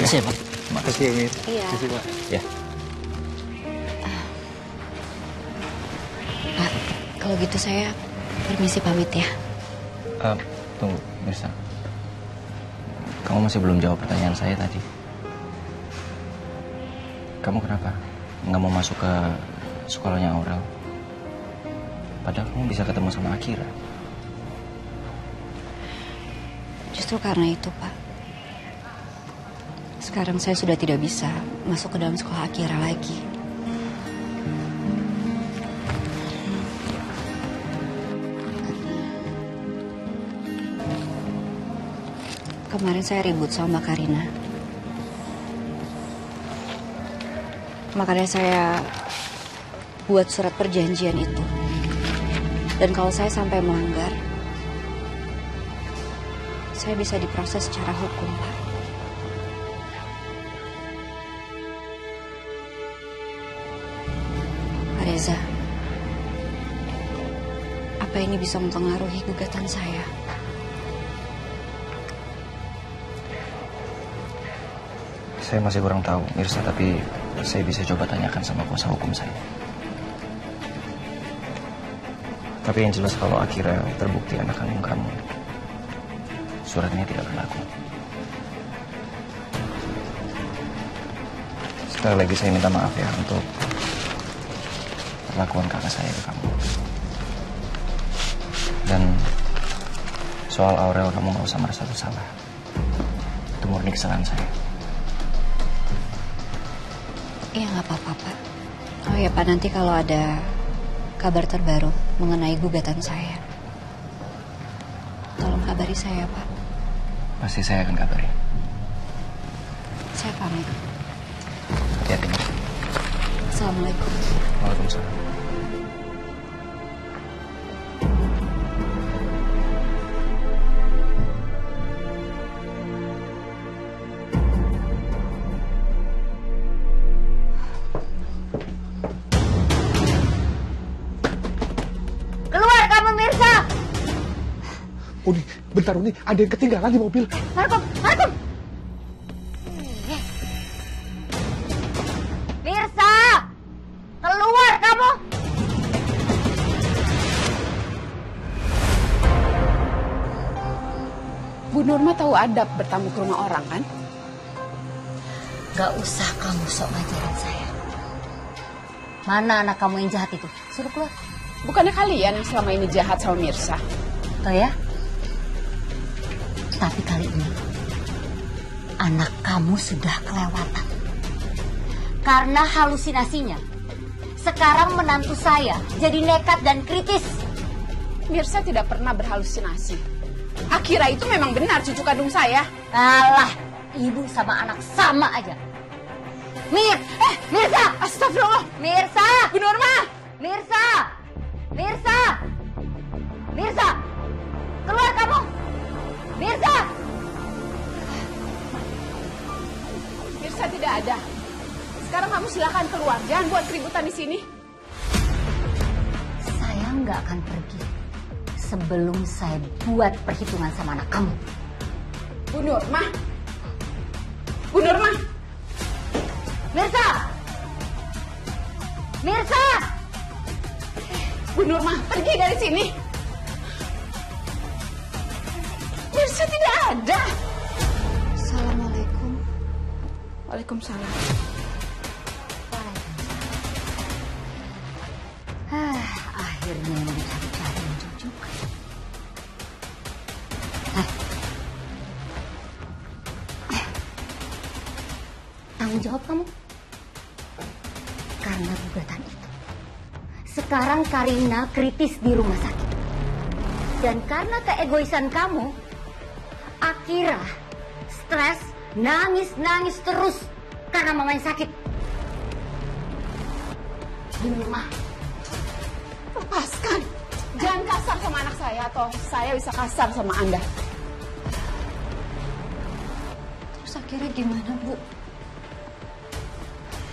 Makasih ya, Pak. Makasih ya, Mir. Iya. Makasih, Pak. Ya. Pak, kalau gitu saya permisi pamit ya. Tunggu, Mirsa. Kamu masih belum jawab pertanyaan saya tadi. Kamu kenapa nggak mau masuk ke sekolahnya Aurel? Padahal kamu bisa ketemu sama Akira. Justru karena itu, Pak. Sekarang saya sudah tidak bisa masuk ke dalam sekolah Akira lagi. Kemarin saya ribut sama Mbak Karina. Makanya saya buat surat perjanjian itu. Dan kalau saya sampai melanggar, saya bisa diproses secara hukum, Pak. Pak Reza, apa ini bisa mempengaruhi gugatan saya? Saya masih kurang tahu, Mirsa, tapi saya bisa coba tanyakan sama kuasa hukum saya. Tapi yang jelas kalau Akira terbukti anak kandung kamu, suratnya tidak berlaku. Sekali lagi saya minta maaf ya untuk perlakuan kakak saya ke kamu. Dan soal Aurel, kamu gak usah merasa bersalah. Itu murni kesalahan saya. Iya, nggak apa-apa, Pak. Oh ya, Pak, nanti kalau ada kabar terbaru mengenai gugatan saya, tolong kabari saya, Pak. Pasti saya akan kabari. Saya pamit. Hati-hati. Assalamualaikum. Waalaikumsalam. Uni, bentar Uni, ada yang ketinggalan di mobil. Markom! Mirsa! Keluar kamu! Bu Nurma tahu adab bertamu ke rumah orang, kan? Gak usah kamu sok ngajarin saya. Mana anak kamu yang jahat itu? Suruh keluar. Bukannya kalian yang selama ini jahat sama Mirsa? Tuh ya. Tapi kali ini anak kamu sudah kelewatan. Karena halusinasinya. Sekarang menantu saya jadi nekat dan kritis. Mirsa tidak pernah berhalusinasi. Akira itu memang benar cucu kandung saya. Alah, ibu sama anak sama aja. Mirsa! Astagfirullah! Mirsa! Bu Nurma! Mirsa! Mirsa! Mirsa! Keluar kamu! Mirsa! Mirsa tidak ada. Sekarang kamu silakan keluar. Jangan buat keributan di sini. Saya nggak akan pergi sebelum saya buat perhitungan sama anak kamu. Bu Nurma! Bu Nurma! Mirsa! Mirsa! Bu Nurma, pergi dari sini. Mirsa tidak ada. Assalamualaikum. Waalaikumsalam. Akhirnya yang dicari-cari muncul juga. Tanggung jawab kamu. Karena gugatan itu. Sekarang Karina kritis di rumah sakit. Dan karena keegoisan kamu, Akira stres, nangis terus karena mamanya sakit. Di rumah. Lepaskan. Jangan kasar sama anak saya atau saya bisa kasar sama Anda. Terus akhirnya gimana, Bu?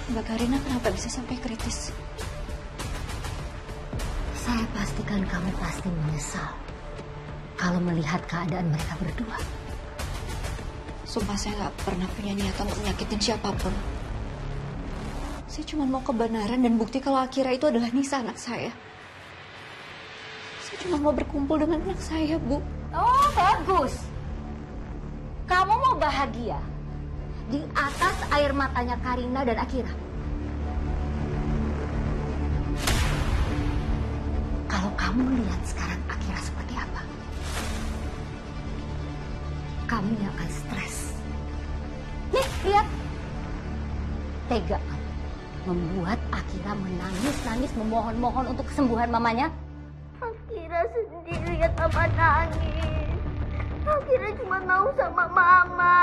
Mbak Karina kenapa bisa sampai kritis? Saya pastikan kamu pasti menyesal kalau melihat keadaan mereka berdua. Sumpah saya nggak pernah punya niatan untuk nyakitin siapapun. Saya cuma mau kebenaran dan bukti kalau Akira itu adalah Nisa, anak saya. Saya cuma mau berkumpul dengan anak saya, Bu. Oh, bagus. Kamu mau bahagia di atas air matanya Karina dan Akira. Kalau kamu lihat sekarang Akira seperti apa, kamu yang akan stres. Nih, lihat. Tega kamu membuat Akira menangis-nangis memohon-mohon untuk kesembuhan mamanya. Akira sedih lihat mama nangis. Akira cuma mau sama mama.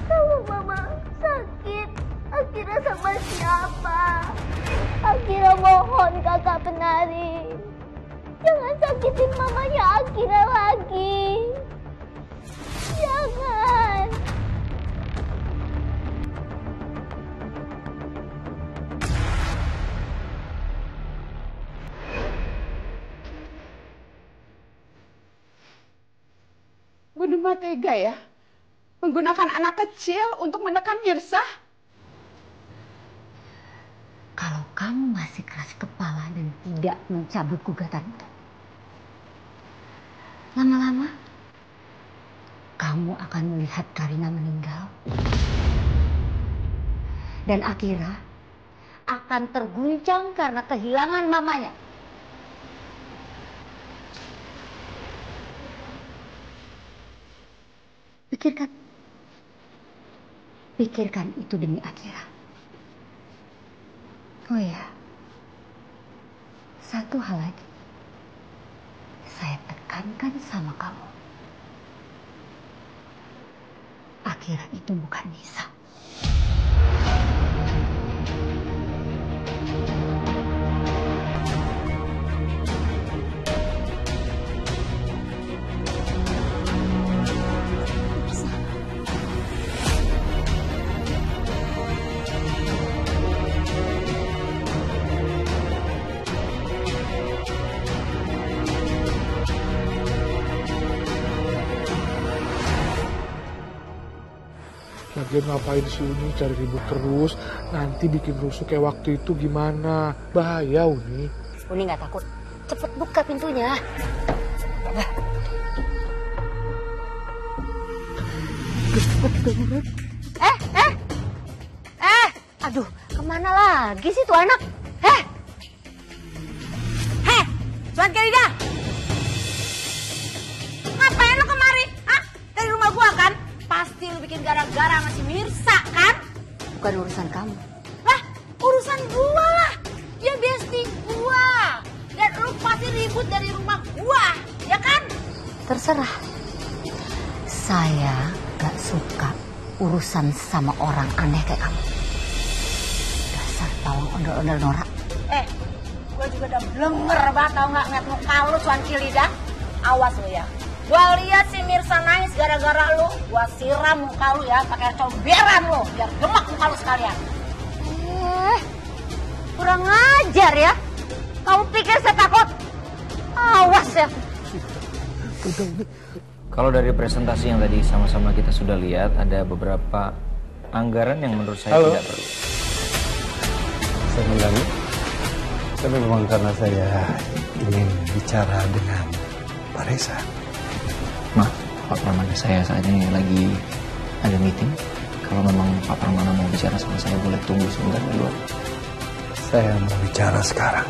Kalau mama sakit, Akira sama siapa? Akira mohon kakak penari. Jangan sakitin mamanya Akira lagi. Jangan. Bunda mah tega ya, menggunakan anak kecil untuk menekan Mirsa. Kalau kamu masih keras kepala dan tidak mencabut gugatan, lama-lama kamu akan melihat Karina meninggal. Dan Akira akan terguncang karena kehilangan mamanya. Pikirkan itu demi Akira. Oh ya, satu hal lagi. Saya tekankan sama kamu. Akira itu bukan Nisa. Lagian ngapain sih Uni cari ribut terus? Nanti bikin rusuh kayak waktu itu gimana? Bahaya Uni. Uni nggak takut. Cepet buka pintunya. Aduh, kemana lagi sih tuh anak? Tuan Karina! Ngapain lo kemari? Hah? Dari rumah gua kan? Pasti lo bikin gara-gara sama si Mirsa kan? Bukan urusan kamu. Lah, urusan gua lah. Dia bestie gua. Dan lo pasti ribut dari rumah gua, ya kan? Terserah. Saya gak suka urusan sama orang aneh kayak kamu. Dasar tawang ondel-ondel norak. Gua juga udah blenger banget tau gak ngeliat muka lu cuanki lidah. Awas lu ya. Gua lihat si Mirsa nangis gara-gara lu. Gua siram muka lu ya pakai comberan lu biar gemak muka lu sekalian. Kurang ajar ya. Kamu pikir saya takut? Awas ya. Kalau dari presentasi yang tadi sama-sama kita sudah lihat, ada beberapa anggaran yang menurut saya tidak perlu. Saya mengganggu. Tapi memang karena saya ingin bicara dengan Pak Reza. Maaf, Pak Pramana, saya saat ini lagi ada meeting. Kalau memang Pak Pramana mau bicara sama saya, boleh tunggu sebentar di luar. Saya mau bicara sekarang.